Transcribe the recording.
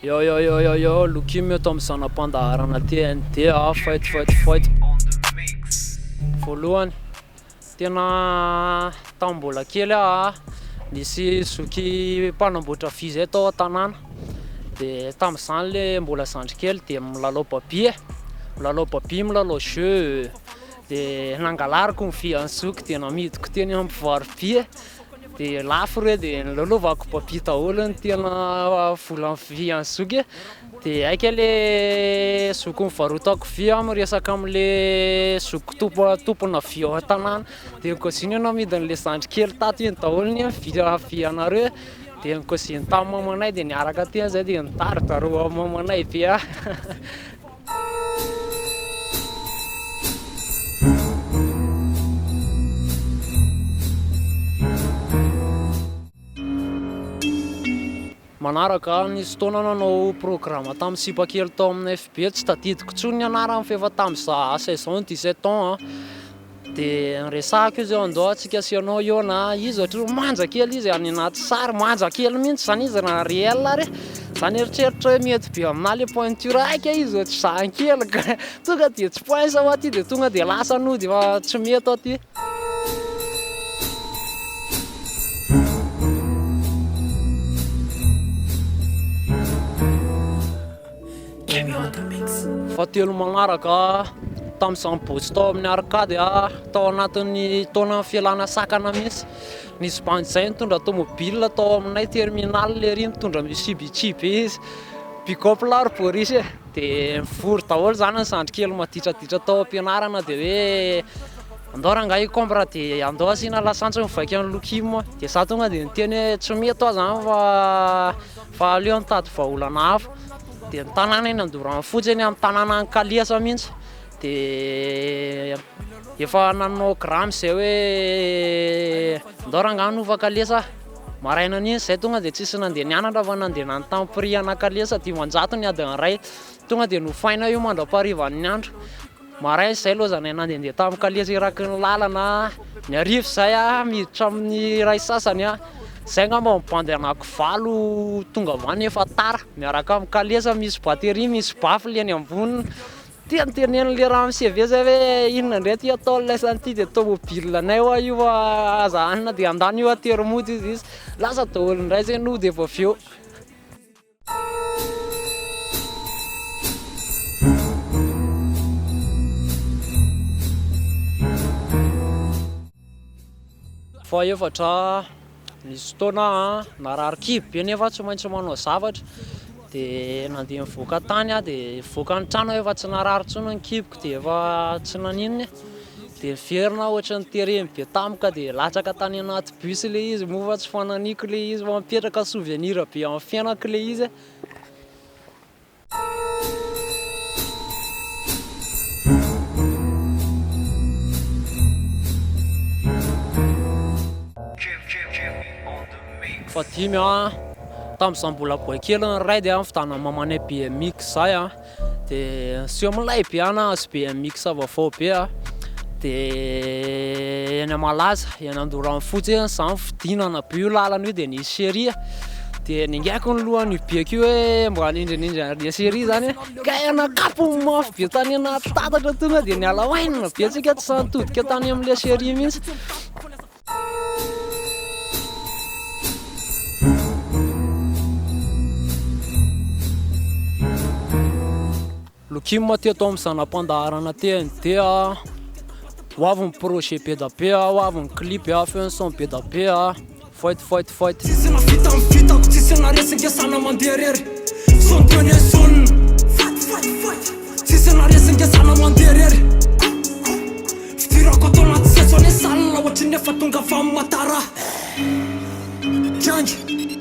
Yo, Lukim eto amin'ny sanam-pandaharana TNT fight. Voalohany tena tambola kely nisy zoky mpanamboatra vy zay tao an-tanàna, de tamin'izany le mbola zandry kely de milalao papy, milalao jeu, de nangalariko ny vy an'ny zoky de namidiko teny amin'ny mpivaroby, de lafo re de nilalovako papy daholo ny tena vola vy an'ny zoky, de aika le zoky mivarotako vy miresaka amin'le zoky tompona vy ao an-tanàna, de ny koziny namidin'le zandry kely tato iny daholo ny vy anareo, de ny koziny tamin'ny mamanay de niaraka teny zay de nitary dareo mamanay be Manaraka nisy taona nanao programma tamin'ny sipakely tao amin'ny FB, tsy tadidiko intsony ny anarany fa efa tamin'ny saison 17 ans de resahako izy andao antsika asianao eo na izy ohatra manja kely izy any anaty sary, manja kely mihitsy zany izy raha réel re, zany eritreritra hoe mety be amina le pointure aika izy ohatra zany kely ka tonga de tsy poinsa ho aty de tonga de lasa nody fa tsy mety aty. Fatelo magnaraka tamin'ny sambotsy tao amin'ny arkady tao anatin'ny taona fialana sakana mihitsy, nisy banjay nitondra tomobile tao aminay terminal le ry mitondra Mitsubishi izy, pick-up laroborisy de mivory daholo zany ny zandry kely maditraditra tao am-pianarana de hoe andao rangahy compra de andao asina lasantsy mivaika amin'ny Lukim, de za tonga de niteny hoe tsy mety aho zany fa aleo mitady vahaolana hafa, de ny tanàna eny andorany fotsiny amin'ny tanàna any Kaliasa mihitsy, de efa nanao gramy zay hoe andao rangahy nova Kaliasa maraina an'iny, zay tonga de tsisy nandeha nianatra fa nandeha nanontany prix ana Kaliasa 10 ny adiny ray, tonga de nofaina io mandraparivan'ny andro. Maraina zay aloha zany nandehandeha tamin'ny Kaliasa iraky ny lalana, ny arivo zay miditra amin'ny ray sasany zay ngamba mibandy anaky 7 tonga avany efa tara miaraka amin'ny Kaliasa, misy batery misy bafy eny amboniny, tenen'le raha amin'ny CV zay hoe inona indray ty atao laisany ty de tomobilanay hoa io aza hanina de andany io atermody izy lasa daholo indray zay nody efa avy eo. Fahaefatra nisy fotoana narary kibo be nefa tsy maintsy manao zavatra, de nandeha mivoaka tany de voaka ny trano efa tsy narary intsony ny kiboko de efa tsy naninona, de miverina ohatra ny teremy be tampoka de latsaka tany anaty bus le izy moa fa tsy fananiko le izy fa mipetraka souvenir be amin'ny fiainako le izy. Fadimy tamin'izany mbola boy kely ny raidy fitana mamanay BMX zay de sy milay be azy BMX vaovao be de eny Malaza eny Andorany fotsy zany fidinana be io lalana io de nisy série de ningaiko ny lohan'io beko io hoe mba nindrinindra le série zany ka anakapo mafy be tany anaty tatatra tonga de niala hoainina be antsika tsy santodika tany amin'le série mihitsy. Lukim teto amin'ny sanam-pandaharana TNT ho avy ny projet be da be, ho avy ny clip feo son be da be, fight. Tsisy na vita amin'ny vitako, tsisy na resy ngesana mandeha rery, son teny son, fight. Tsisy na resy ngesana mandeha rery, fidirako atao anaty sesone salina ohatry nefa tonga fa matara Jangy